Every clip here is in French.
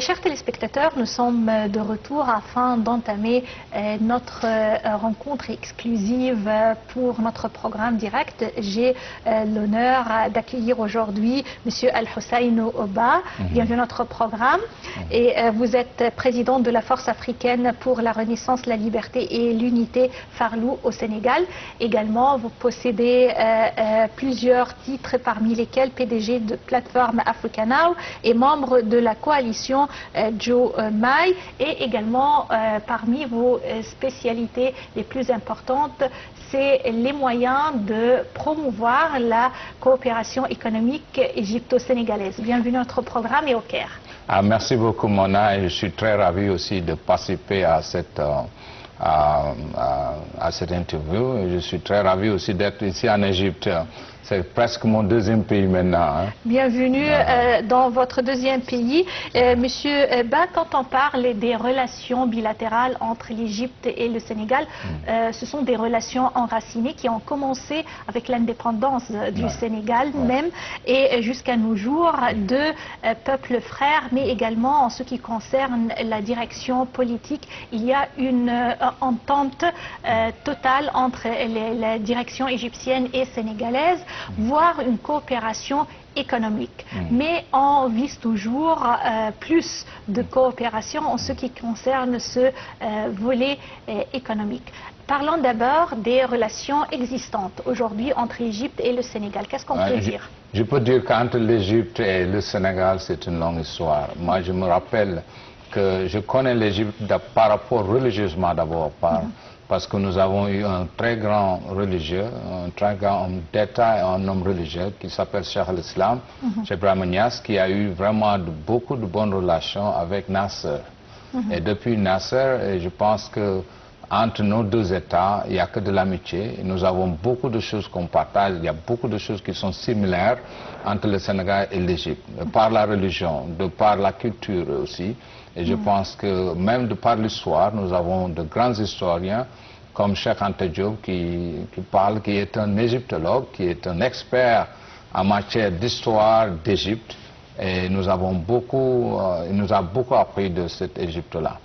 chers téléspectateurs, nous sommes de retour afin d'entamer notre rencontre exclusive pour notre programme direct. J'ai l'honneur d'accueillir aujourd'hui M. Al-Hussein Oba. Bienvenue à notre programme. Et vous êtes président de la Force africaine pour la Renaissance, la liberté et l'unité Farlou au Sénégal. Également, vous possédez plusieurs titres, parmi lesquels PDG de plateforme Africanow et membre de la coalition Joe Mai, et également parmi vos spécialités les plus importantes, c'est les moyens de promouvoir la coopération économique égypto-sénégalaise. Bienvenue à notre programme et au Caire. Merci beaucoup Mona, et je suis très ravi aussi de participer à cette interview. Et je suis très ravi aussi d'être ici en Égypte. C'est presque mon deuxième pays maintenant. Bienvenue dans votre deuxième pays. Monsieur Ba, quand on parle des relations bilatérales entre l'Égypte et le Sénégal, ce sont des relations enracinées qui ont commencé avec l'indépendance du Sénégal même, et jusqu'à nos jours, deux peuples frères, mais également en ce qui concerne la direction politique, il y a une entente totale entre la direction égyptienne et sénégalaise, voire une coopération économique. Mais on vise toujours plus de coopération en ce qui concerne ce volet économique. Parlons d'abord des relations existantes aujourd'hui entre l'Égypte et le Sénégal. Qu'est-ce qu'on peut dire? Je peux dire qu'entre l'Égypte et le Sénégal, c'est une longue histoire. Moi, je me rappelle que je connais l'Égypte par rapport religieusement d'abord, parce que nous avons eu un très grand religieux, un très grand homme d'État et un homme religieux qui s'appelle Cheikh al-Islam, Cheikh Ibrahim Niasse, qui a eu vraiment beaucoup de bonnes relations avec Nasser. Et depuis Nasser, je pense que entre nos deux États, il n'y a que de l'amitié. Nous avons beaucoup de choses qu'on partage. Il y a beaucoup de choses qui sont similaires entre le Sénégal et l'Égypte, par la religion, de par la culture aussi. Et je pense que même de par l'histoire, nous avons de grands historiens comme Cheikh Anta Diop qui est un égyptologue, qui est un expert en matière d'histoire d'Égypte. Et nous avons il nous a beaucoup appris de cette Égypte-là.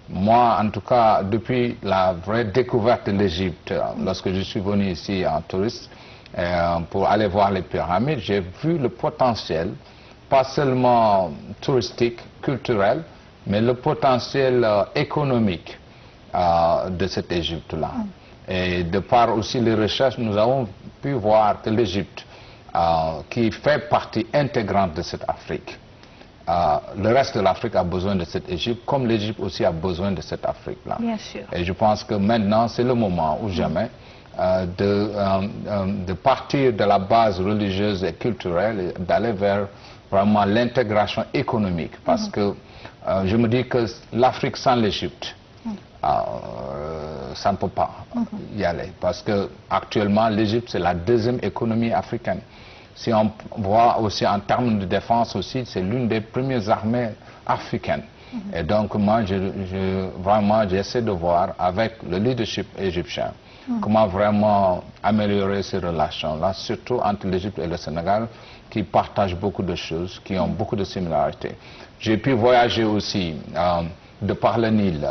Moi, en tout cas, depuis la vraie découverte de l'Égypte, lorsque je suis venu ici en touriste pour aller voir les pyramides, j'ai vu le potentiel, pas seulement touristique, culturel, mais le potentiel économique de cette Égypte-là. Et de par aussi les recherches, nous avons pu voir que l'Égypte, qui fait partie intégrante de cette Afrique, le reste de l'Afrique a besoin de cette Égypte, comme l'Égypte aussi a besoin de cette Afrique-là. Bien sûr. Et je pense que maintenant, c'est le moment ou jamais de partir de la base religieuse et culturelle et d'aller vers vraiment l'intégration économique. Parce que je me dis que l'Afrique sans l'Égypte, ça ne peut pas y aller. Parce que actuellement, l'Égypte, c'est la deuxième économie africaine. Si on voit aussi en termes de défense aussi, c'est l'une des premières armées africaines. Et donc moi, vraiment, j'essaie de voir avec le leadership égyptien comment vraiment améliorer ces relations-là, surtout entre l'Égypte et le Sénégal, qui partagent beaucoup de choses, qui ont beaucoup de similarités. J'ai pu voyager aussi de par le Nil.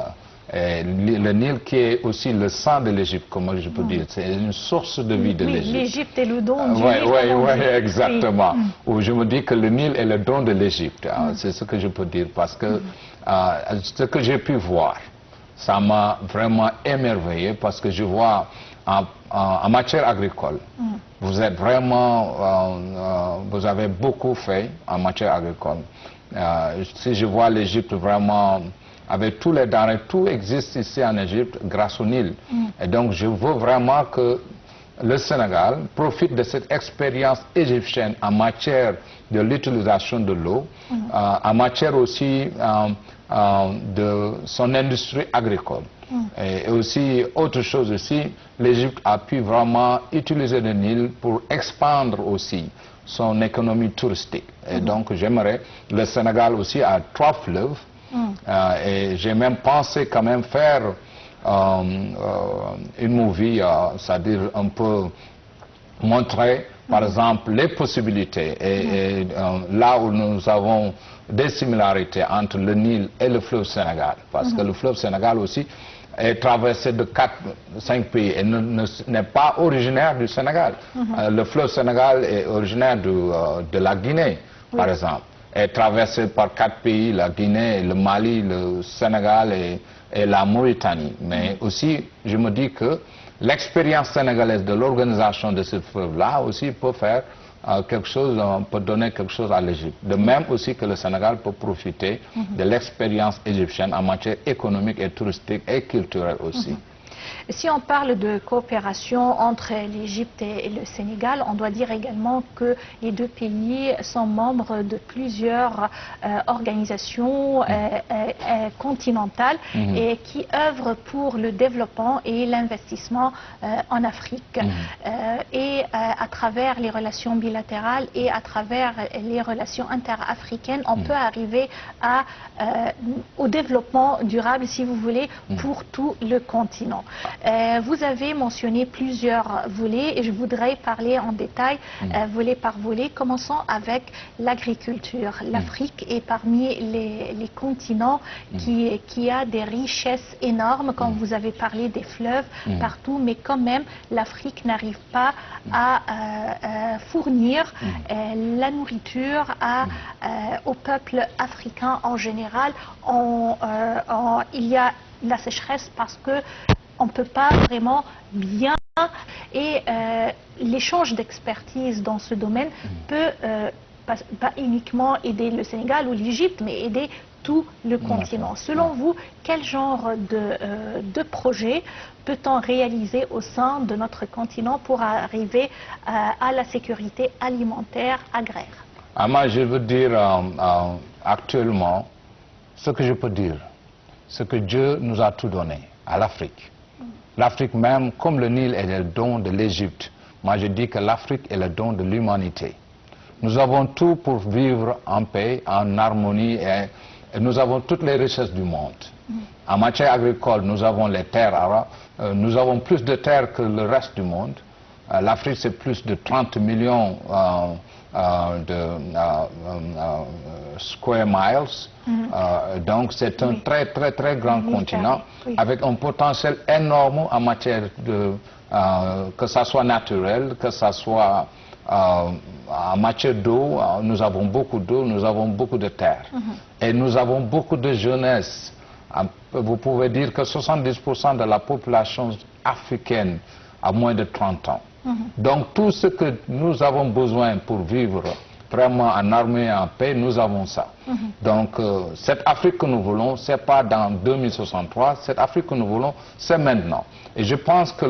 Et le Nil qui est aussi le sang de l'Égypte, comme je peux dire, c'est une source de vie de l'Égypte. L'Égypte est le don du Nil. Oui, exactement. Où je me dis que le Nil est le don de l'Égypte. C'est ce que je peux dire, parce que ce que j'ai pu voir, ça m'a vraiment émerveillé, parce que je vois en matière agricole, vous êtes vraiment, vous avez beaucoup fait en matière agricole. Si je vois l'Égypte vraiment avec tous les denrées, tout existe ici en Égypte grâce au Nil. Et donc je veux vraiment que le Sénégal profite de cette expérience égyptienne en matière de l'utilisation de l'eau, en matière aussi de son industrie agricole. Et aussi, autre chose aussi, l'Égypte a pu vraiment utiliser le Nil pour expandre aussi son économie touristique. Et donc j'aimerais, le Sénégal aussi a 3 fleuves, et j'ai même pensé quand même faire une movie, c'est-à-dire un peu montrer Par exemple, les possibilités, et là où nous avons des similarités entre le Nil et le fleuve Sénégal, parce que le fleuve Sénégal aussi est traversé de 4-5 pays et n'est pas originaire du Sénégal. Le fleuve Sénégal est originaire de la Guinée, par exemple, est traversé par 4 pays, la Guinée, le Mali, le Sénégal et la Mauritanie. Mais aussi, je me dis que l'expérience sénégalaise de l'organisation de ce fleuve-là aussi peut faire quelque chose, peut donner quelque chose à l'Égypte. De même aussi que le Sénégal peut profiter de l'expérience égyptienne en matière économique et touristique et culturelle aussi. Si on parle de coopération entre l'Égypte et le Sénégal, on doit dire également que les deux pays sont membres de plusieurs organisations continentales et qui œuvrent pour le développement et l'investissement en Afrique. Et à travers les relations bilatérales et à travers les relations interafricaines, on peut arriver au développement durable, si vous voulez, pour tout le continent. Vous avez mentionné plusieurs volets et je voudrais parler en détail, volet par volet. Commençons avec l'agriculture. L'Afrique est parmi les continents qui a des richesses énormes, comme vous avez parlé des fleuves partout, mais quand même l'Afrique n'arrive pas à fournir la nourriture au peuple africain en général. Il y a la sécheresse parce que on ne peut pas vraiment bien et l'échange d'expertise dans ce domaine peut pas uniquement aider le Sénégal ou l'Égypte, mais aider tout le continent. Selon vous, quel genre de projet peut-on réaliser au sein de notre continent pour arriver à la sécurité alimentaire agraire? Moi, je veux dire actuellement, ce que je peux dire, c'est que Dieu nous a tout donné à l'Afrique. L'Afrique même, comme le Nil est le don de l'Égypte, moi je dis que l'Afrique est le don de l'humanité. Nous avons tout pour vivre en paix, en harmonie et nous avons toutes les richesses du monde. En matière agricole, nous avons les terres arabes, nous avons plus de terres que le reste du monde. L'Afrique, c'est plus de 30 millions de square miles. Donc c'est un très grand continent avec un potentiel énorme en matière de que ça soit naturel, que ça soit en matière d'eau. Nous avons beaucoup d'eau, nous avons beaucoup de terre et nous avons beaucoup de jeunesse. Vous pouvez dire que 70% de la population africaine a moins de 30 ans. Donc tout ce que nous avons besoin pour vivre vraiment en harmonie et en paix, nous avons ça. Donc cette Afrique que nous voulons, ce n'est pas dans 2063, cette Afrique que nous voulons, c'est maintenant. Et je pense que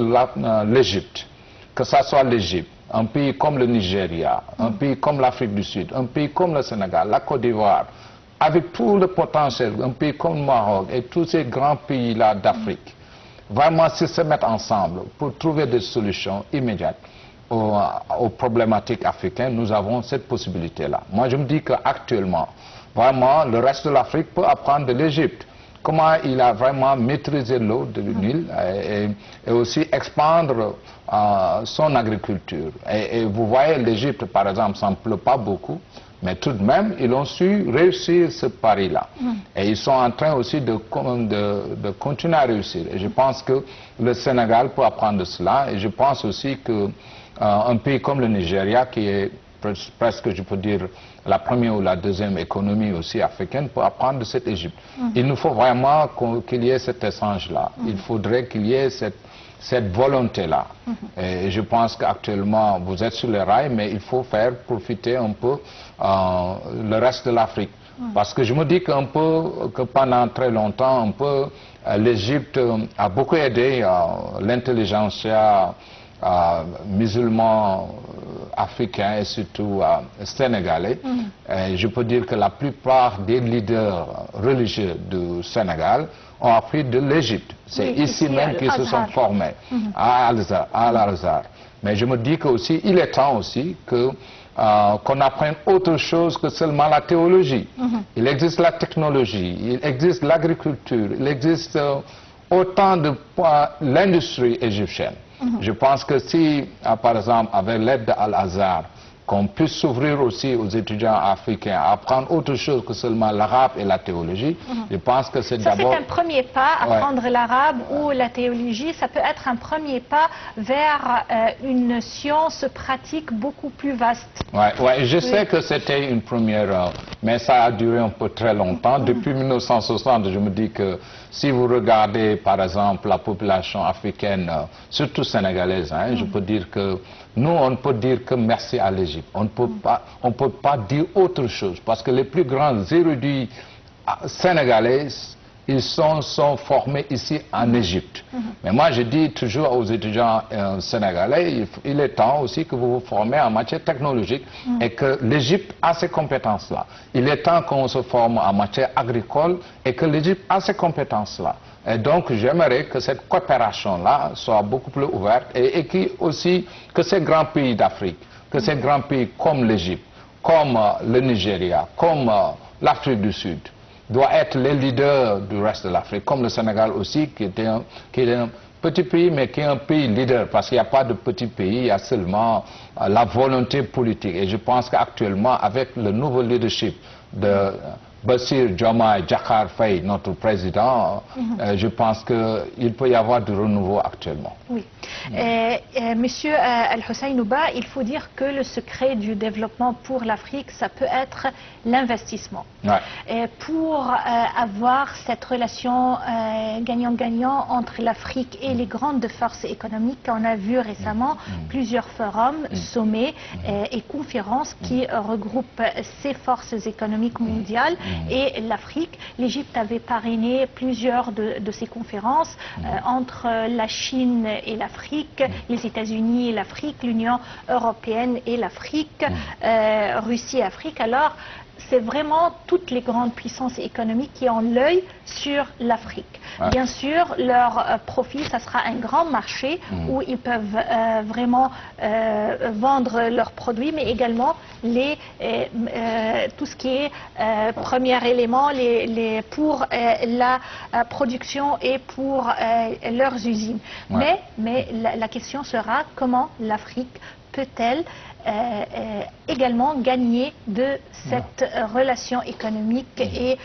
l'Égypte, que ce soit l'Égypte, un pays comme le Nigeria, un pays comme l'Afrique du Sud, un pays comme le Sénégal, la Côte d'Ivoire, avec tout le potentiel, un pays comme le Maroc et tous ces grands pays-là d'Afrique, vraiment s'ils se mettent ensemble pour trouver des solutions immédiates aux problématiques africaines, nous avons cette possibilité-là. Moi, je me dis qu'actuellement, vraiment, le reste de l'Afrique peut apprendre de l'Égypte. Comment il a vraiment maîtrisé l'eau de Nil et aussi expandre son agriculture. Et vous voyez, l'Égypte, par exemple, ça ne pleut pas beaucoup, mais tout de même, ils ont su réussir ce pari-là. Et ils sont en train aussi de continuer à réussir. Et je pense que le Sénégal peut apprendre de cela. Et je pense aussi qu'un pays comme le Nigeria, qui est presque, je peux dire, la première ou la deuxième économie aussi africaine, peut apprendre de cette Égypte. Il nous faut vraiment qu'il y ait cet échange-là. Il faudrait qu'il y ait cette volonté-là. Et je pense qu'actuellement, vous êtes sur les rails, mais il faut faire profiter un peu le reste de l'Afrique. Parce que je me dis qu'un peu, que pendant très longtemps, l'Égypte a beaucoup aidé l'intelligentsia musulman africains et surtout sénégalais. Et je peux dire que la plupart des leaders religieux du Sénégal ont appris de l'Égypte. C'est ici même qu'ils se sont formés, à Al-Azhar. Mais je me dis qu'aussi, il est temps aussi qu'on apprenne autre chose que seulement la théologie. Il existe la technologie, il existe l'agriculture, il existe autant de l'industrie égyptienne. Je pense que si, par exemple, avec l'aide d'Al-Azhar, qu'on puisse s'ouvrir aussi aux étudiants africains à apprendre autre chose que seulement l'arabe et la théologie. Je pense que c'est d'abord... C'est un premier pas, apprendre l'arabe ou la théologie, ça peut être un premier pas vers une science pratique beaucoup plus vaste. Je sais que c'était une première, mais ça a duré un peu très longtemps. Depuis 1960, je me dis que si vous regardez par exemple la population africaine, surtout sénégalaise, je peux dire que nous, on ne peut dire que merci à l'Égypte. On ne peut pas dire autre chose parce que les plus grands érudits sénégalais, ils sont formés ici en Égypte. Mais moi, je dis toujours aux étudiants sénégalais, il est temps aussi que vous vous formez en matière technologique et que l'Égypte a ces compétences-là. Il est temps qu'on se forme en matière agricole et que l'Égypte a ces compétences-là. Et donc, j'aimerais que cette coopération-là soit beaucoup plus ouverte et que ces grands pays d'Afrique, que ces grands pays comme l'Égypte, comme le Nigeria, comme l'Afrique du Sud, doivent être les leaders du reste de l'Afrique, comme le Sénégal aussi, qui est un petit pays, mais qui est un pays leader, parce qu'il n'y a pas de petit pays, il y a seulement la volonté politique. Et je pense qu'actuellement, avec le nouveau leadership de Bassirou Diomaye Diakhar Faye, notre président, je pense qu'il peut y avoir du renouveau actuellement. Oui. Monsieur Al-Hussein-Ouba, il faut dire que le secret du développement pour l'Afrique, ça peut être l'investissement. Pour avoir cette relation gagnant-gagnant entre l'Afrique et les grandes forces économiques, on a vu récemment plusieurs forums, sommets et conférences qui regroupent ces forces économiques mondiales et l'Afrique. L'Égypte avait parrainé plusieurs de ces conférences entre la Chine et l'Afrique, les États-Unis et l'Afrique, l'Union européenne et l'Afrique, Russie et Afrique. Alors, c'est vraiment toutes les grandes puissances économiques qui ont l'œil sur l'Afrique. Bien sûr, leur profit, ça sera un grand marché où ils peuvent vraiment vendre leurs produits, mais également tout ce qui est premier élément pour la production et pour leurs usines. Mais la question sera comment l'Afrique peut-elle également gagner de cette relation économique et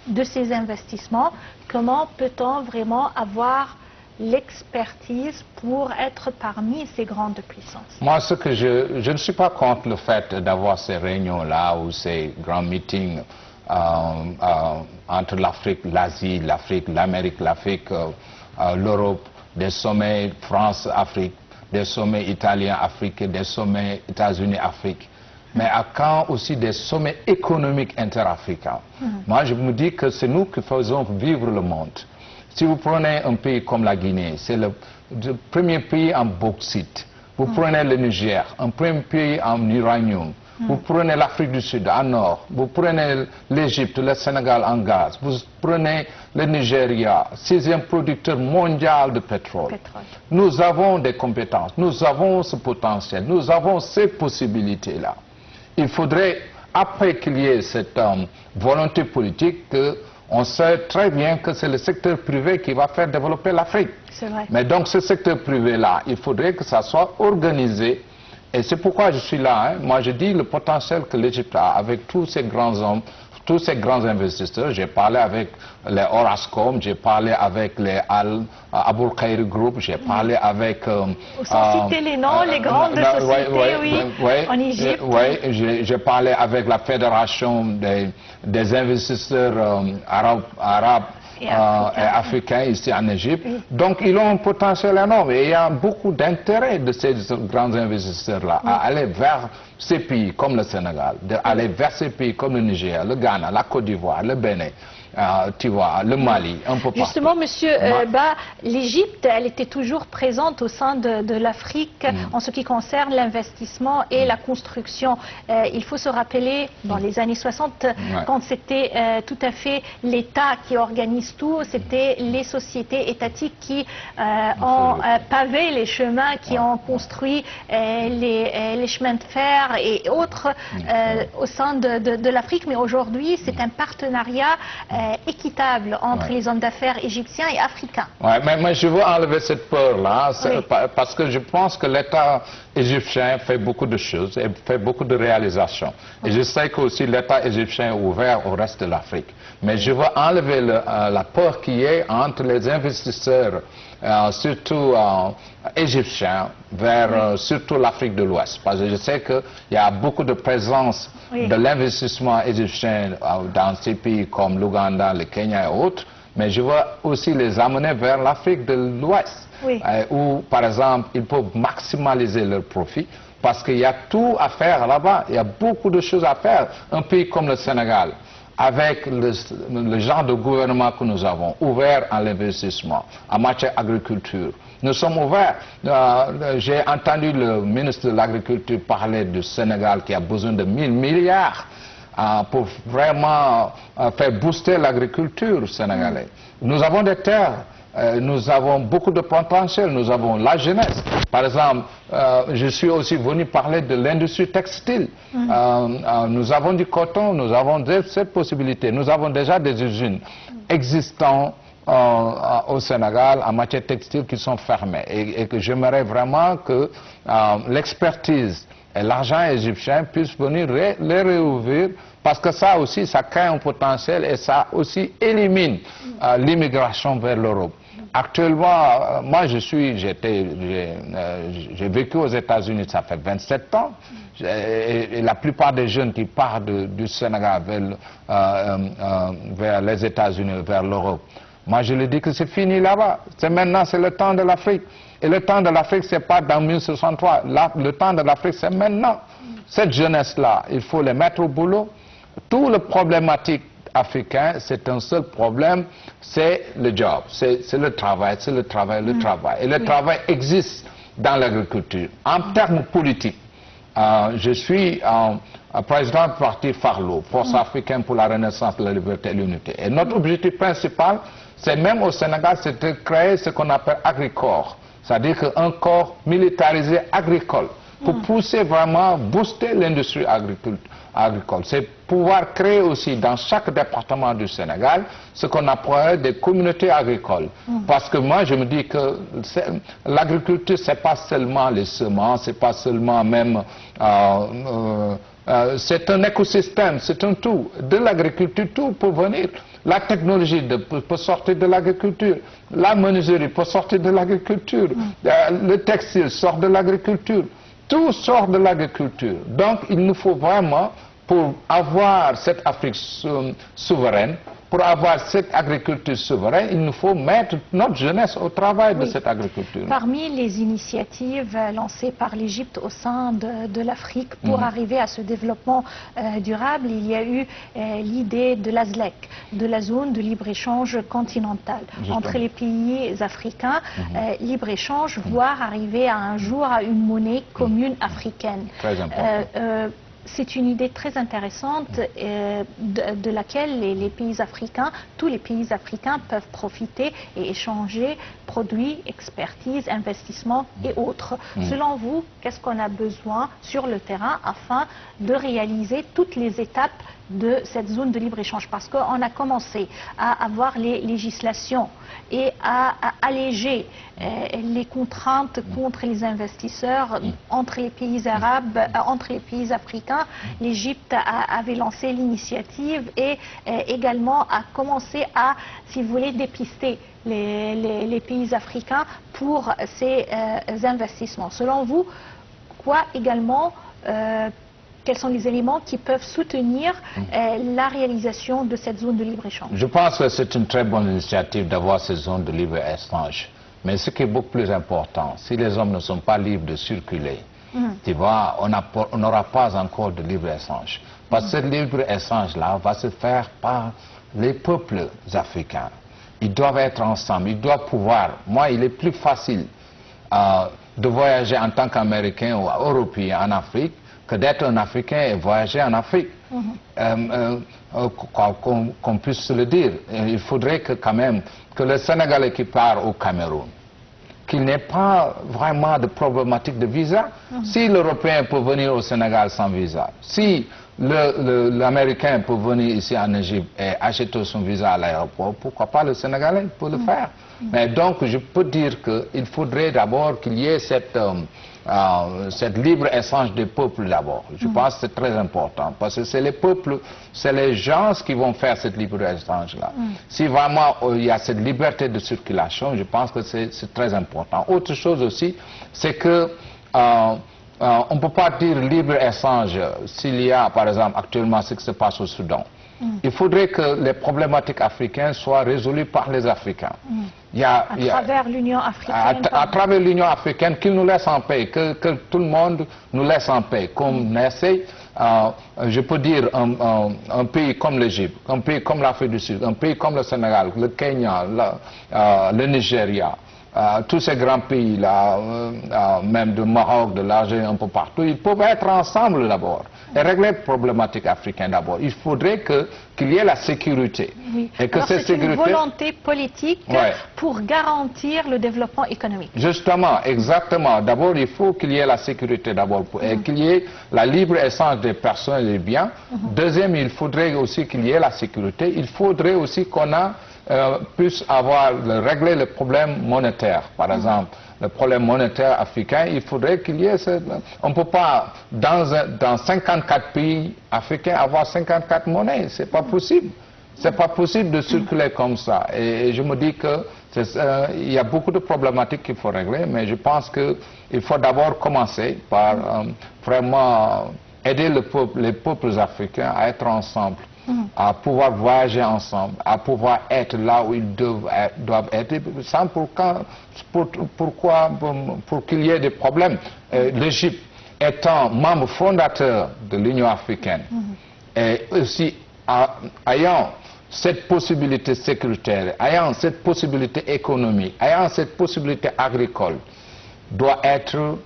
de ces investissements. Comment peut-on vraiment avoir l'expertise pour être parmi ces grandes puissances? Moi, je ne suis pas contre le fait d'avoir ces réunions-là ou ces grands meetings entre l'Afrique, l'Asie, l'Afrique, l'Amérique, l'Afrique, l'Europe, des sommets France-Afrique, des sommets italiens-Afrique, des sommets États-Unis-Afrique, mais à quand aussi des sommets économiques interafricains. Moi, je me dis que c'est nous qui faisons vivre le monde. Si vous prenez un pays comme la Guinée, c'est le premier pays en bauxite. Vous prenez le Niger, un premier pays en uranium. Vous prenez l'Afrique du Sud en or, vous prenez l'Égypte, le Sénégal en gaz, vous prenez le Nigeria, 6e producteur mondial de pétrole. Nous avons des compétences, nous avons ce potentiel, nous avons ces possibilités-là. Il faudrait, après qu'il y ait cette volonté politique, on sait très bien que c'est le secteur privé qui va faire développer l'Afrique. Mais donc ce secteur privé-là, il faudrait que ça soit organisé. Et c'est pourquoi je suis là. Moi, je dis le potentiel que l'Égypte a avec tous ces grands hommes, tous ces grands investisseurs. J'ai parlé avec les Orascom, j'ai parlé avec les Aboul Khair Group, j'ai parlé avec... Sans citer les noms, les grandes sociétés, en Égypte. Oui, j'ai parlé avec la Fédération des investisseurs arabes et africains ici en Égypte. Donc, ils ont un potentiel énorme et il y a beaucoup d'intérêt de ces grands investisseurs-là à aller vers ces pays comme le Sénégal, d'aller vers ces pays comme le Niger, le Ghana, la Côte d'Ivoire, le Bénin, tu vois, le Mali, un peu partout. Justement, Monsieur Ba, l'Égypte, elle était toujours présente au sein de l'Afrique en ce qui concerne l'investissement et la construction. Il faut se rappeler, dans les années 60, quand c'était tout à fait l'État qui organise tout, c'était les sociétés étatiques qui ont pavé les chemins, qui ont construit les chemins de fer et autres au sein de l'Afrique. Mais aujourd'hui, c'est un partenariat équitable entre les hommes d'affaires égyptiens et africains. Ouais, mais je veux enlever cette peur-là, Oui. parce que je pense que l'État égyptien fait beaucoup de choses et fait beaucoup de réalisations. Et je sais que aussi l'État égyptien est ouvert au reste de l'Afrique. Mais je veux enlever la peur qu'il y ait entre les investisseurs, surtout égyptiens, vers surtout l'Afrique de l'Ouest. Parce que je sais qu'il y a beaucoup de présence de l'investissement égyptien dans ces pays comme l'Ouganda, le Kenya et autres. Mais je veux aussi les amener vers l'Afrique de l'Ouest, où, par exemple, ils peuvent maximaliser leurs profits, parce qu'il y a tout à faire là-bas, il y a beaucoup de choses à faire. Un pays comme le Sénégal, avec le genre de gouvernement que nous avons, ouvert à l'investissement, en matière d'agriculture. Nous sommes ouverts. J'ai entendu le ministre de l'Agriculture parler du Sénégal qui a besoin de 1000 milliards pour vraiment faire booster l'agriculture sénégalaise. Nous avons des terres. Nous avons beaucoup de potentiel, nous avons la jeunesse. Par exemple, je suis aussi venu parler de l'industrie textile. Nous avons du coton, nous avons cette possibilité. Nous avons déjà des usines existantes au Sénégal en matière textile qui sont fermées. Et que j'aimerais vraiment que l'expertise et l'argent égyptien puissent venir les réouvrir, parce que ça aussi, ça crée un potentiel et ça aussi élimine l'immigration vers l'Europe. Actuellement, moi j'ai vécu aux États-Unis, ça fait 27 ans, et la plupart des jeunes qui partent du Sénégal vers les États-Unis, vers l'Europe, moi je leur dis que c'est fini là-bas, maintenant c'est le temps de l'Afrique. Et le temps de l'Afrique, c'est pas dans 1963, le temps de l'Afrique c'est maintenant. Cette jeunesse-là, il faut les mettre au boulot. Tout le problématique africain, c'est un seul problème, c'est le job, c'est le travail, c'est le travail, le travail. Et le travail existe dans l'agriculture. En termes politiques, je suis président du parti Farlo, Force africaine pour la renaissance de la liberté et l'unité. Et notre objectif principal, c'est même au Sénégal, c'est de créer ce qu'on appelle agricorps, c'est-à-dire un corps militarisé agricole, pour pousser vraiment, booster l'industrie agricole. C'est pouvoir créer aussi dans chaque département du Sénégal ce qu'on appelle des communautés agricoles. Parce que moi je me dis que l'agriculture c'est pas seulement les semences, c'est pas seulement même... c'est un écosystème, c'est un tout. De l'agriculture, tout peut venir. La technologie peut sortir de l'agriculture, la menuiserie peut sortir de l'agriculture, le textile sort de l'agriculture. Tout sort de l'agriculture. Donc, il nous faut vraiment, pour avoir cette Afrique souveraine, pour avoir cette agriculture souveraine, il nous faut mettre notre jeunesse au travail de cette agriculture. Parmi les initiatives lancées par l'Égypte au sein de l'Afrique pour arriver à ce développement durable, il y a eu l'idée de la ZLEC, de la zone de libre-échange continentale entre les pays africains, libre-échange, voire arriver à un jour à une monnaie commune africaine. Très important. C'est une idée très intéressante de laquelle les pays africains, tous les pays africains peuvent profiter et échanger produits, expertise, investissements et autres. Selon vous, qu'est-ce qu'on a besoin sur le terrain afin de réaliser toutes les étapes de cette zone de libre-échange? Parce qu'on a commencé à avoir les législations et à alléger les contraintes contre les investisseurs entre les pays arabes, entre les pays africains. L'Égypte avait lancé l'initiative et également a commencé à, si vous voulez, dépister les pays africains pour ces investissements. Selon vous, quoi également quels sont les éléments qui peuvent soutenir la réalisation de cette zone de libre-échange? Je pense que c'est une très bonne initiative d'avoir cette zone de libre-échange. Mais ce qui est beaucoup plus important, si les hommes ne sont pas libres de circuler, tu vois, on n'aura pas encore de libre-échange. Parce que ce libre-échange-là va se faire par les peuples africains. Ils doivent être ensemble, ils doivent pouvoir. Moi, il est plus facile de voyager en tant qu'Américain ou Européen en Afrique que d'être un Africain et voyager en Afrique. Qu'on puisse se le dire. Il faudrait que quand même que le Sénégalais qui part au Cameroun qu'il n'y ait pas vraiment de problématique de visa. Si l'Européen peut venir au Sénégal sans visa, si l'Américain peut venir ici en Égypte et acheter son visa à l'aéroport, pourquoi pas le Sénégalais peut le faire? Mais donc, je peux dire qu'il faudrait d'abord qu'il y ait cette libre-échange des peuples d'abord. Je pense que c'est très important, parce que c'est les peuples, c'est les gens qui vont faire cette libre-échange-là. Si vraiment il y a cette liberté de circulation, je pense que c'est très important. Autre chose aussi, c'est que on ne peut pas dire libre-échange s'il y a, par exemple, actuellement ce qui se passe au Soudan. Il faudrait que les problématiques africaines soient résolues par les Africains. À travers l'Union africaine. À travers l'Union africaine, qu'ils nous laissent en paix, que tout le monde nous laisse en paix. Comme essaie, je peux dire, un pays comme l'Égypte, un pays comme l'Afrique du Sud, un pays comme le Sénégal, le Kenya, le Nigeria, tous ces grands pays-là, même de Maroc, de l'Algérie, un peu partout, ils peuvent être ensemble d'abord et régler les problématiques africaines d'abord. Il faudrait qu'il y ait la sécurité. Oui. Et que c'est une volonté politique pour garantir le développement économique. Justement, exactement. D'abord, il faut qu'il y ait la sécurité d'abord et qu'il y ait la libre-échange des personnes et des biens. Deuxième, il faudrait aussi qu'il y ait la sécurité. Il faudrait aussi qu'on puisse régler le problème monétaire, par exemple. Le problème monétaire africain, il faudrait qu'il y ait... On ne peut pas, dans 54 pays africains, avoir 54 monnaies. C'est pas possible. C'est pas possible de circuler comme ça. Et je me dis qu'il y a beaucoup de problématiques qu'il faut régler, mais je pense qu'il faut d'abord commencer par vraiment aider les peuples africains à être ensemble, à pouvoir voyager ensemble, à pouvoir être là où ils doivent être, sans pour qu'il y ait des problèmes. L'Égypte étant membre fondateur de l'Union africaine, et aussi ayant cette possibilité sécuritaire, ayant cette possibilité économique, ayant cette possibilité agricole, doit être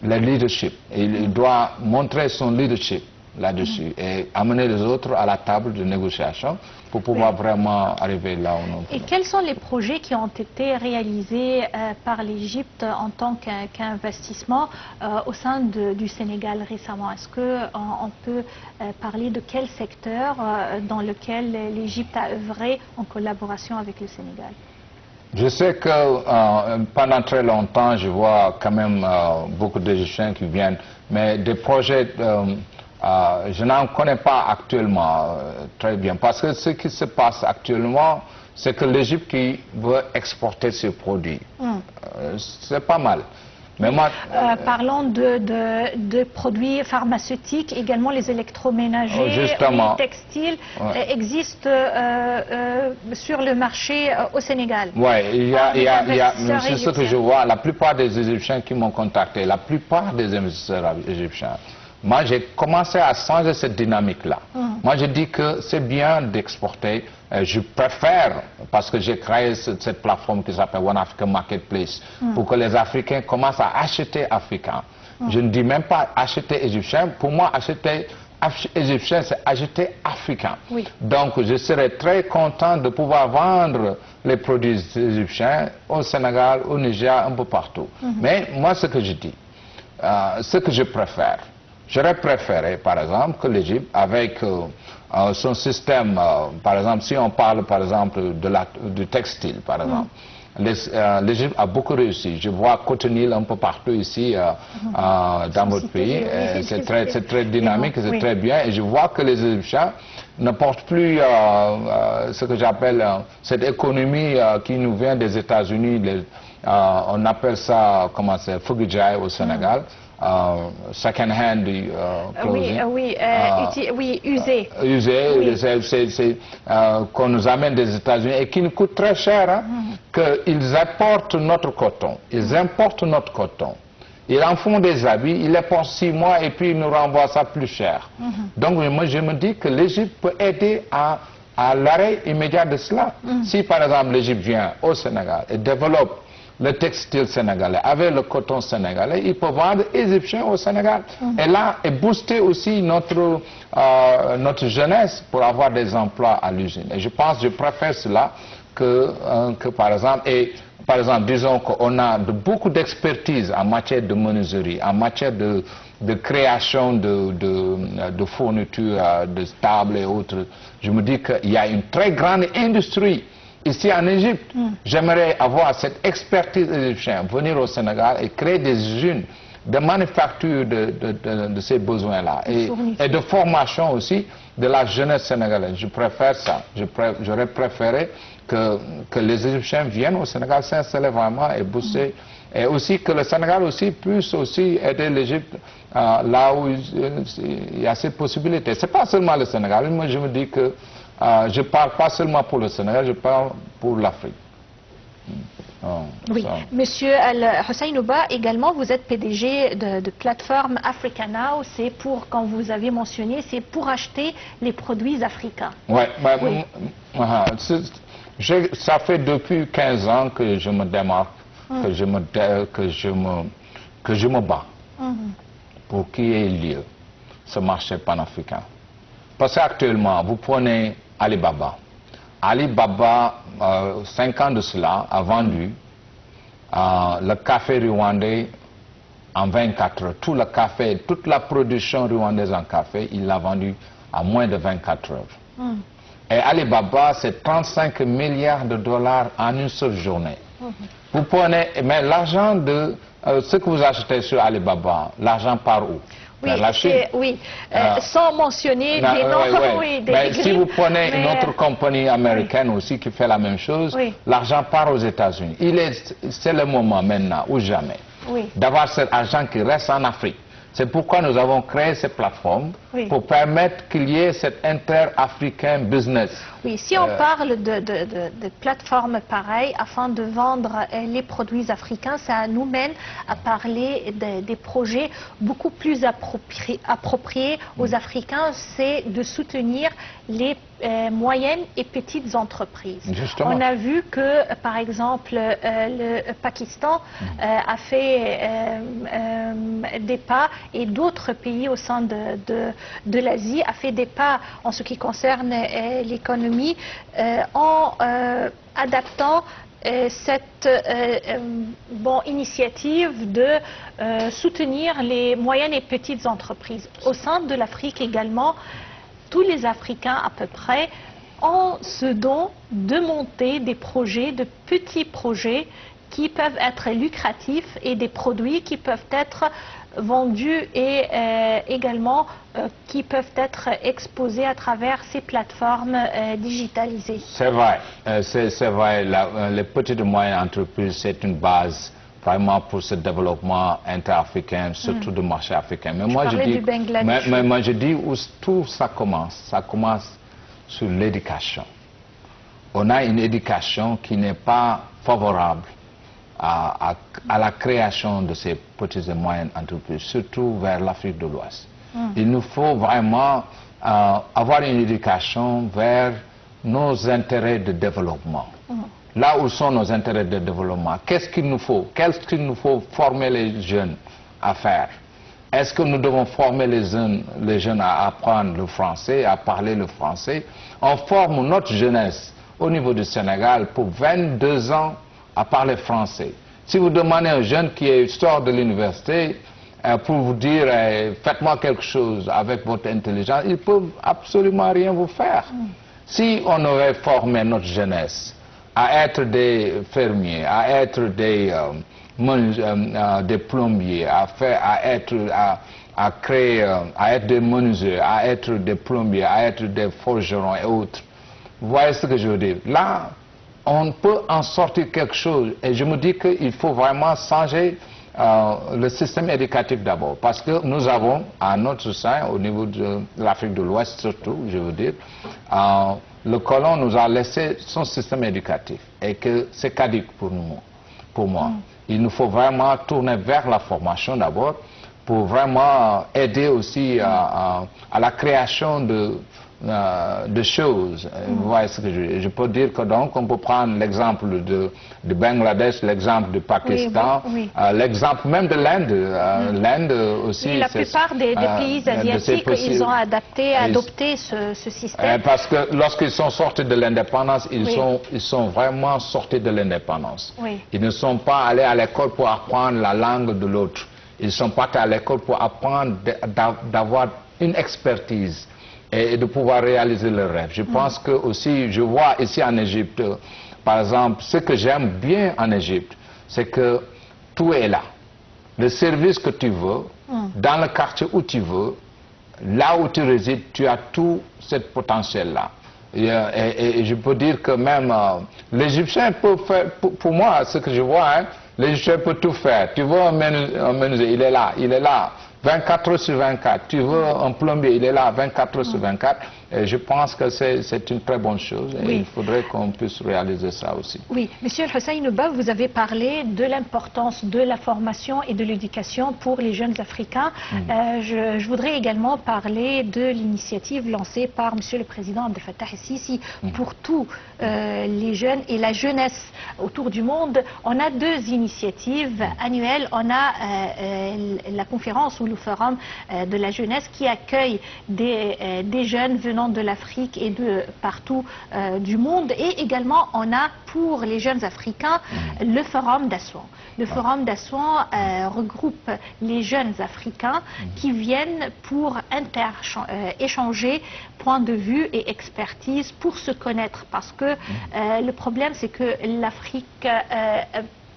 le leadership. Et il doit montrer son leadership là-dessus et amener les autres à la table de négociation pour pouvoir vraiment arriver là où nous voulons. Et quels sont les projets qui ont été réalisés par l'Égypte en tant qu'investissement au sein du Sénégal récemment? Est-ce qu'on peut parler de quel secteur dans lequel l'Égypte a œuvré en collaboration avec le Sénégal? Je sais que pendant très longtemps, je vois quand même beaucoup d'Égyptiens qui viennent, mais des projets... je n'en connais pas actuellement très bien, parce que ce qui se passe actuellement, c'est que l'Égypte qui veut exporter ses produits. C'est pas mal. Mais moi, parlons de produits pharmaceutiques, également les électroménagers, les textiles existent sur le marché au Sénégal. Oui, c'est ce que je vois. La plupart des Égyptiens qui m'ont contacté, la plupart des investisseurs égyptiens, moi, j'ai commencé à changer cette dynamique-là. Moi, je dis que c'est bien d'exporter. Je préfère, parce que j'ai créé cette plateforme qui s'appelle One Africa Marketplace, pour que les Africains commencent à acheter africain. Je ne dis même pas acheter égyptien. Pour moi, acheter égyptien, c'est acheter africain. Donc, je serais très content de pouvoir vendre les produits égyptiens au Sénégal, au Niger, un peu partout. Mais moi, ce que je dis, ce que je préfère, j'aurais préféré, par exemple, que l'Égypte, avec son système, par exemple, si on parle, par exemple, du textile, par exemple, l'Égypte a beaucoup réussi. Je vois Cotonil un peu partout ici, dans votre pays. C'est très dynamique, c'est très bien. Et je vois que les Égyptiens ne portent plus ce que j'appelle cette économie qui nous vient des États-Unis. On appelle ça, comment c'est, Fugijai au Sénégal. Second-hand clothing. Usé. Usé, qu'on nous amène des États-Unis et qui nous coûte très cher, qu'ils apportent notre coton. Ils importent notre coton. Ils en font des habits, ils les portent 6 mois et puis ils nous renvoient ça plus cher. Donc moi je me dis que l'Égypte peut aider à l'arrêt immédiat de cela. Si par exemple l'Égypte vient au Sénégal et développe le textile sénégalais, avec le coton sénégalais, il peut vendre égyptien au Sénégal. Et là, et booster aussi notre jeunesse pour avoir des emplois à l'usine. Et je préfère cela que par exemple, et par exemple, disons qu'on a beaucoup d'expertise en matière de menuiserie, en matière de création de fournitures, de tables et autres. Je me dis qu'il y a une très grande industrie ici en Égypte. J'aimerais avoir cette expertise égyptienne, venir au Sénégal et créer des usines de manufacture de ces besoins-là et de formation aussi de la jeunesse sénégalaise. Je préfère ça. J'aurais préféré que les Égyptiens viennent au Sénégal s'installer vraiment et bosser. Et aussi que le Sénégal aussi puisse aussi aider l'Égypte là où il y a ces possibilités. C'est pas seulement le Sénégal. Moi, je me dis que je parle pas seulement pour le Sénégal, je parle pour l'Afrique. Oui, Monsieur Al-Hussein-Ouba, également vous êtes PDG de plateforme Africa Now, c'est pour, quand vous avez mentionné, c'est pour acheter les produits africains. Ouais, oui, ça fait depuis 15 ans que je me démarque, que je me bats pour qu'il y ait lieu ce marché panafricain. Parce qu'actuellement, vous prenez Alibaba. Alibaba, 5 ans de cela, a vendu le café rwandais en 24 heures. Tout le café, toute la production rwandaise en café, il l'a vendu à moins de 24 heures. Et Alibaba, c'est 35 milliards de dollars en une seule journée. Vous prenez, mais l'argent de ce que vous achetez sur Alibaba, l'argent part où? Oui, sans mentionner des noms. Oui, mais si vous prenez une autre compagnie américaine aussi qui fait la même chose, l'argent part aux États-Unis. C'est le moment maintenant ou jamais d'avoir cet argent qui reste en Afrique. C'est pourquoi nous avons créé cette plateforme pour permettre qu'il y ait cet inter-africain business. Oui, si on parle de plateformes pareilles afin de vendre les produits africains, ça nous mène à parler des projets beaucoup plus appropriés aux Africains, c'est de soutenir les moyennes et petites entreprises. Justement. On a vu que, par exemple, le Pakistan a fait des pas et d'autres pays au sein de l'Asie a fait des pas en ce qui concerne l'économie en adaptant cette initiative de soutenir les moyennes et petites entreprises. Au sein de l'Afrique également, tous les Africains à peu près ont ce don de monter des projets, de petits projets qui peuvent être lucratifs et des produits qui peuvent être vendus et également qui peuvent être exposés à travers ces plateformes digitalisées. C'est vrai, c'est vrai. Les petites et moyennes entreprises, c'est une base vraiment pour ce développement inter-africain, surtout du marché africain. Mais moi je dis où tout ça commence sur l'éducation. On a une éducation qui n'est pas favorable à la création de ces petites et moyennes entreprises, surtout vers l'Afrique de l'Ouest. Il nous faut vraiment avoir une éducation vers nos intérêts de développement. Là où sont nos intérêts de développement, qu'est-ce qu'il nous faut? Qu'est-ce qu'il nous faut former les jeunes à faire? Est-ce que nous devons former les jeunes à apprendre le français, à parler le français? On forme notre jeunesse au niveau du Sénégal pour 22 ans à parler français. Si vous demandez à un jeune qui sort de l'université pour vous dire faites-moi quelque chose avec votre intelligence, ils ne peuvent absolument rien vous faire. Si on aurait formé notre jeunesse à être des fermiers, à être des plombiers, à être des menuisiers, à être des plombiers, à être des forgerons et autres. Vous voyez ce que je veux dire? Là, on peut en sortir quelque chose. Et je me dis qu'il faut vraiment changer le système éducatif d'abord. Parce que nous avons, à notre sein, au niveau de l'Afrique de l'Ouest surtout, je veux dire, le colon nous a laissé son système éducatif. Et que c'est caduc pour moi. Il nous faut vraiment tourner vers la formation d'abord, pour vraiment aider aussi à la création de choses. Vous voyez ce que je peux dire que donc on peut prendre l'exemple de Bangladesh, l'exemple du Pakistan, l'exemple même de l'Inde. L'Inde aussi. Oui, la plupart des pays asiatiques, ils ont adopté ce système. Parce que lorsqu'ils sont sortis de l'indépendance, ils sont vraiment sortis de l'indépendance. Ils ne sont pas allés à l'école pour apprendre la langue de l'autre. Ils sont partis à l'école pour apprendre d'avoir une expertise et de pouvoir réaliser leurs rêves. Je pense que aussi, je vois ici en Égypte, par exemple, ce que j'aime bien en Égypte, c'est que tout est là. Le service que tu veux, dans le quartier où tu veux, là où tu résides, tu as tout ce potentiel-là. Et je peux dire que même l'Égyptien peut faire, pour moi, ce que je vois, l'Égyptien peut tout faire. Tu veux un menuisier, il est là. 24 heures sur 24. Tu veux un plombier, il est là 24 heures sur 24. Et je pense que c'est une très bonne chose et il faudrait qu'on puisse réaliser ça aussi. Oui, Monsieur Hossein Ba, vous avez parlé de l'importance de la formation et de l'éducation pour les jeunes Africains. Je voudrais également parler de l'initiative lancée par Monsieur le Président Abdel Fattah el-Sisi pour tous les jeunes et la jeunesse autour du monde. On a deux initiatives annuelles. On a la conférence ou le forum de la jeunesse qui accueille des jeunes venant de l'Afrique et de partout du monde. Et également, on a pour les jeunes Africains le forum d'Assouan. Le forum d'Assouan regroupe les jeunes Africains qui viennent pour échanger points de vue et expertise pour se connaître. Parce que le problème, c'est que l'Afrique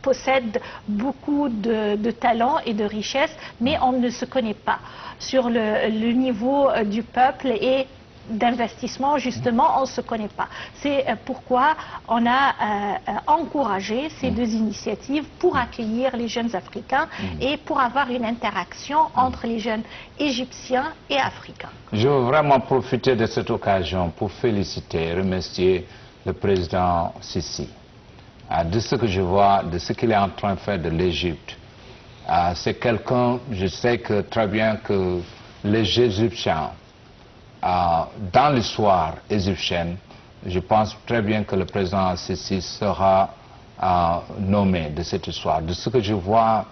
possède beaucoup de talents et de richesses, mais on ne se connaît pas sur le niveau du peuple et d'investissement, justement, on ne se connaît pas. C'est pourquoi on a encouragé ces deux initiatives pour accueillir les jeunes Africains et pour avoir une interaction entre les jeunes Égyptiens et Africains. Je veux vraiment profiter de cette occasion pour féliciter et remercier le président Sisi de ce que je vois, de ce qu'il est en train de faire de l'Égypte. C'est quelqu'un, je sais que très bien que les Égyptiens, dans l'histoire égyptienne, je pense très bien que le président Sisi sera nommé de cette histoire. De ce que je vois,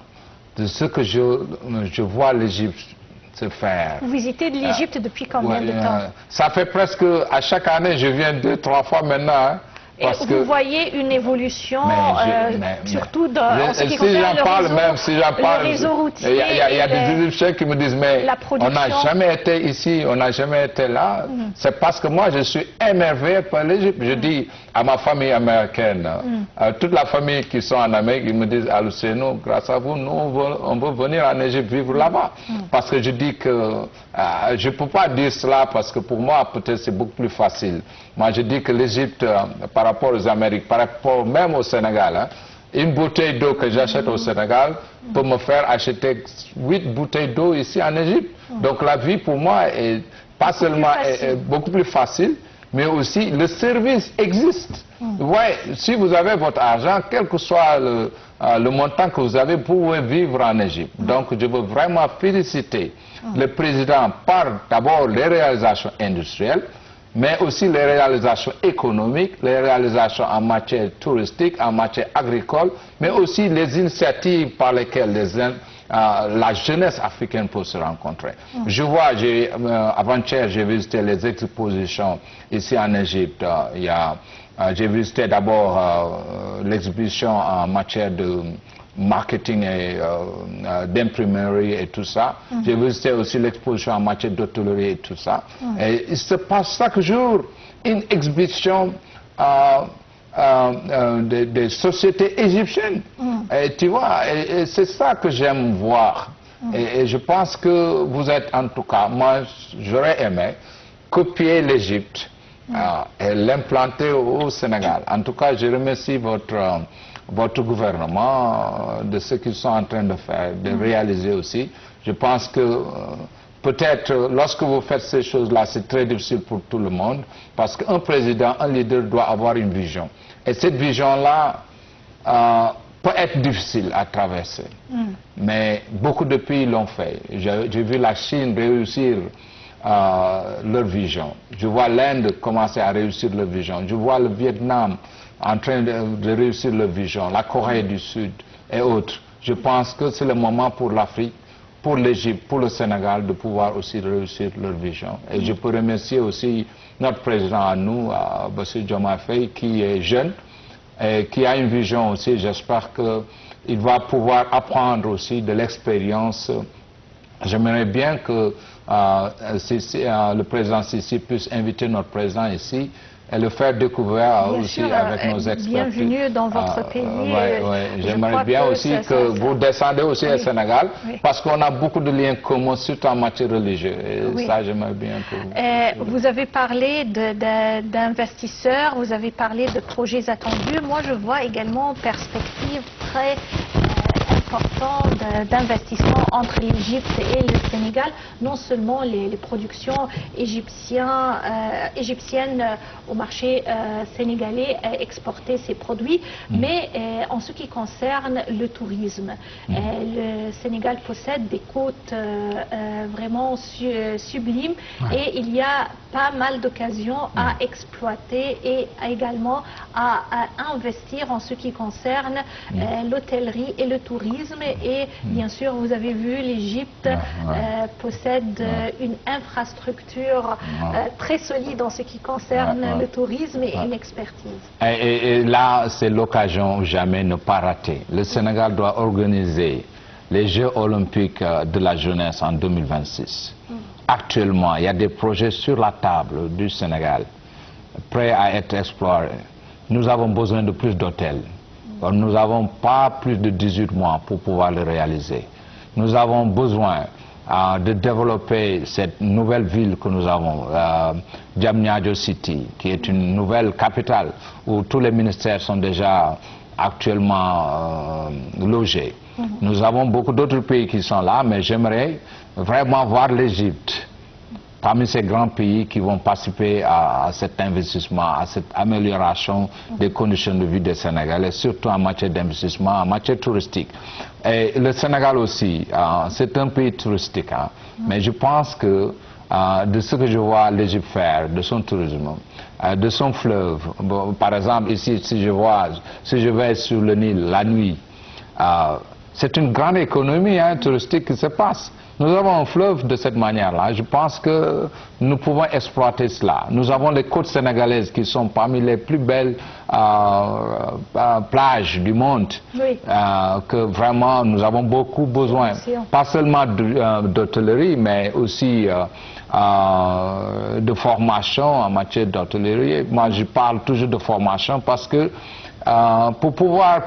je vois l'Égypte se faire. Vous visitez de l'Égypte depuis combien de temps? Ça fait presque, à chaque année, je viens 2-3 fois maintenant. Et vous voyez une évolution, surtout en ce qui concerne le réseau routier. Il y a des Égyptiens qui me disent, mais on n'a jamais été ici, on n'a jamais été là. C'est parce que moi, je suis émerveillé par l'Égypte. Je dis à ma famille américaine, toute la famille qui sont en Amérique, ils me disent, Aluceno, grâce à vous, nous, on veut venir en Égypte vivre là-bas. Parce que je dis que je ne peux pas dire cela parce que pour moi, peut-être c'est beaucoup plus facile. Moi, je dis que l'Égypte, par rapport aux Amériques, par rapport même au Sénégal, une bouteille d'eau que j'achète au Sénégal peut me faire acheter 8 bouteilles d'eau ici en Égypte. Donc la vie pour moi est pas seulement beaucoup plus facile, mais aussi le service existe. Ouais, si vous avez votre argent, quel que soit le montant que vous avez, vous pouvez vivre en Égypte. Donc je veux vraiment féliciter le président par d'abord les réalisations industrielles, mais aussi les réalisations économiques, les réalisations en matière touristique, en matière agricole, mais aussi les initiatives par lesquelles la jeunesse africaine peut se rencontrer. Je vois, avant-hier, j'ai visité les expositions ici en Égypte. J'ai visité d'abord l'exhibition en matière de marketing et d'imprimerie et tout ça. J'ai visité aussi l'exposition en matière d'hôtellerie et tout ça. Et il se passe chaque jour une exhibition des sociétés égyptiennes. Et tu vois, et c'est ça que j'aime voir. Et je pense que vous êtes, en tout cas, moi j'aurais aimé copier l'Égypte et l'implanter au Sénégal. En tout cas, je remercie votre gouvernement de ce qu'ils sont en train de faire, de réaliser aussi. Je pense que peut-être lorsque vous faites ces choses-là, c'est très difficile pour tout le monde, parce qu'un président, un leader doit avoir une vision. Et cette vision-là peut être difficile à traverser. Mais beaucoup de pays l'ont fait. J'ai vu la Chine réussir leur vision. Je vois l'Inde commencer à réussir leur vision. Je vois le Vietnam en train de réussir leur vision, la Corée du Sud et autres. Je pense que c'est le moment pour l'Afrique, pour l'Égypte, pour le Sénégal de pouvoir aussi réussir leur vision. Et je peux remercier aussi notre président à nous, Bassirou Diomaye Faye, qui est jeune et qui a une vision aussi. J'espère qu'il va pouvoir apprendre aussi de l'expérience. J'aimerais bien que le président Sissi puisse inviter notre président ici et le faire découvrir Bien aussi sûr, avec nos experts. Bienvenue dans votre pays. J'aimerais bien aussi que vous descendez aussi au Sénégal, parce qu'on a beaucoup de liens communs, surtout en matière religieuse. Et ça, j'aimerais bien que vous avez parlé d'investisseurs, vous avez parlé de projets attendus. Moi, je vois également perspective très important d'investissement entre l'Égypte et le Sénégal. Non seulement les productions égyptiennes au marché sénégalais exporter ces produits, mais en ce qui concerne le tourisme. Le Sénégal possède des côtes vraiment sublimes et il y a pas mal d'occasions à exploiter et également à investir en ce qui concerne l'hôtellerie et le tourisme. Et bien sûr, vous avez vu, l'Égypte possède une infrastructure très solide en ce qui concerne le tourisme et une expertise. Et là, c'est l'occasion jamais ne pas rater. Le Sénégal doit organiser les Jeux olympiques de la jeunesse en 2026. Actuellement, il y a des projets sur la table du Sénégal prêts à être explorés. Nous avons besoin de plus d'hôtels. Nous n'avons pas plus de 18 mois pour pouvoir le réaliser. Nous avons besoin de développer cette nouvelle ville que nous avons, Diamniadio City, qui est une nouvelle capitale où tous les ministères sont déjà actuellement logés. Nous avons beaucoup d'autres pays qui sont là, mais j'aimerais vraiment voir l'Égypte parmi ces grands pays qui vont participer à cet investissement, à cette amélioration des conditions de vie des Sénégalais, surtout en matière d'investissement, en matière touristique. Et le Sénégal aussi, c'est un pays touristique, mais je pense que de ce que je vois l'Égypte faire, de son tourisme, de son fleuve, par exemple ici, si je vais sur le Nil la nuit, c'est une grande économie touristique qui se passe. Nous avons un fleuve de cette manière-là. Je pense que nous pouvons exploiter cela. Nous avons les côtes sénégalaises qui sont parmi les plus belles plages du monde. Que vraiment nous avons beaucoup besoin. Pas seulement d'hôtellerie, mais aussi de formation en matière d'hôtellerie. Moi, je parle toujours de formation parce que pour pouvoir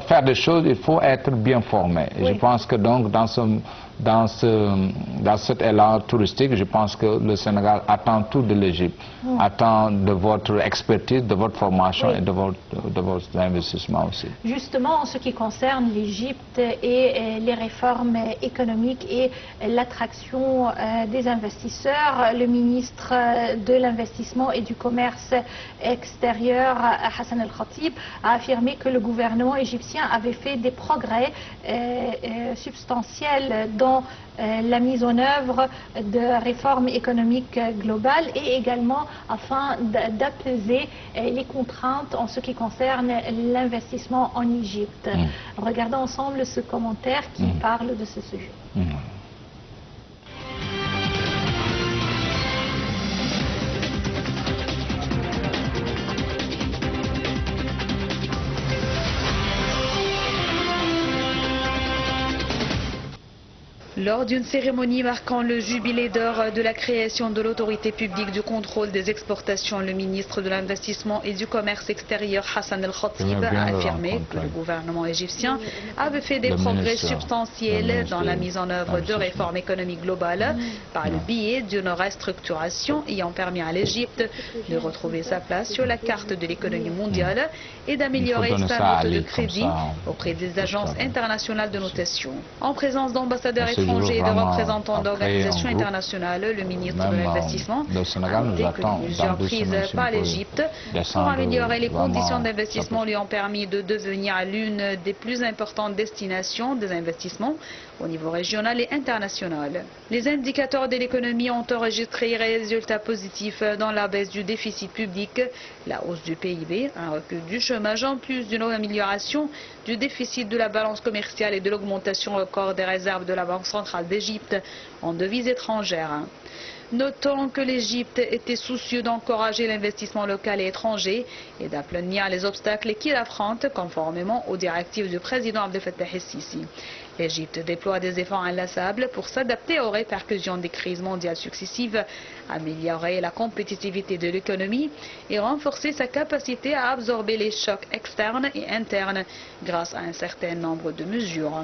faire des choses, il faut être bien formé. Et je pense que donc dans cet élan touristique, je pense que le Sénégal attend tout de l'Égypte, attend de votre expertise, de votre formation et de votre investissement aussi. Justement, en ce qui concerne l'Égypte et les réformes économiques et l'attraction des investisseurs, le ministre de l'Investissement et du Commerce extérieur, Hassan El-Khatib, a affirmé que le gouvernement égyptien avait fait des progrès substantiels dans la mise en œuvre de réformes économiques globales et également afin d'apaiser les contraintes en ce qui concerne l'investissement en Égypte. Regardons ensemble ce commentaire qui parle de ce sujet. Lors d'une cérémonie marquant le jubilé d'or de la création de l'autorité publique du contrôle des exportations, le ministre de l'Investissement et du Commerce extérieur Hassan El-Khatib a affirmé que le gouvernement égyptien avait fait des progrès substantiels dans la mise en œuvre de réformes économiques globales par le biais d'une restructuration ayant permis à l'Égypte de retrouver sa place sur la carte de l'économie mondiale et d'améliorer sa note de crédit auprès des agences internationales de notation. En présence d'ambassadeurs étrangers et de représentants d'organisations internationales, le ministre de l'Investissement a noté que les mesures prises par l'Égypte pour améliorer les conditions d'investissement lui ont permis de devenir l'une des plus importantes destinations des investissements au niveau régional et international. Les indicateurs de l'économie ont enregistré des résultats positifs dans la baisse du déficit public, la hausse du PIB, un recul du chômage en plus d'une amélioration du déficit de la balance commerciale et de l'augmentation record des réserves de la Banque centrale d'Égypte en devises étrangères. Notons que l'Égypte était soucieux d'encourager l'investissement local et étranger et d'aplanir les obstacles qu'il affronte conformément aux directives du président Abdel Fattah el-Sisi. L'Égypte déploie des efforts inlassables pour s'adapter aux répercussions des crises mondiales successives, améliorer la compétitivité de l'économie et renforcer sa capacité à absorber les chocs externes et internes grâce à un certain nombre de mesures.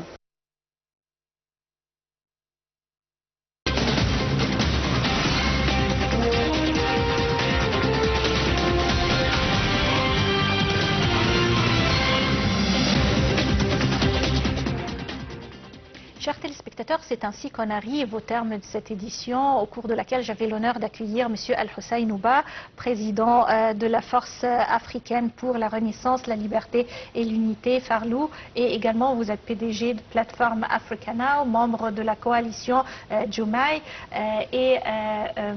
Chers téléspectateurs, c'est ainsi qu'on arrive au terme de cette édition au cours de laquelle j'avais l'honneur d'accueillir M. Al-Hussein Ouba, président de la Force africaine pour la Renaissance, la liberté et l'unité, Farlou, et également vous êtes PDG de plateforme Africana, membre de la coalition Jumai, et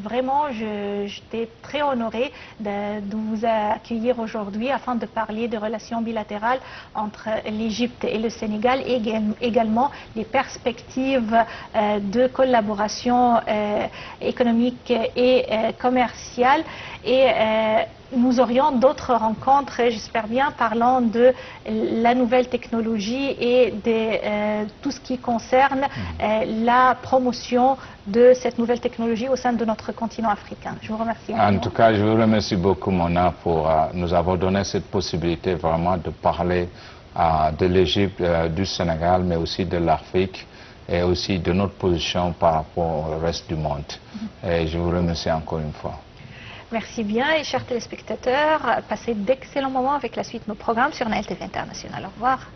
vraiment j'étais très honorée de vous accueillir aujourd'hui afin de parler de relations bilatérales entre l'Égypte et le Sénégal et également les perspectives de collaboration économique et commerciale. Et nous aurions d'autres rencontres, j'espère bien, parlant de la nouvelle technologie et de tout ce qui concerne la promotion de cette nouvelle technologie au sein de notre continent africain. Je vous remercie. En tout cas, je vous remercie beaucoup, Mona, pour nous avoir donné cette possibilité vraiment de parler de l'Égypte, du Sénégal, mais aussi de l'Afrique et aussi de notre position par rapport au reste du monde. Et je vous remercie encore une fois. Merci bien et chers téléspectateurs, passez d'excellents moments avec la suite de nos programmes sur Nile TV International. Au revoir.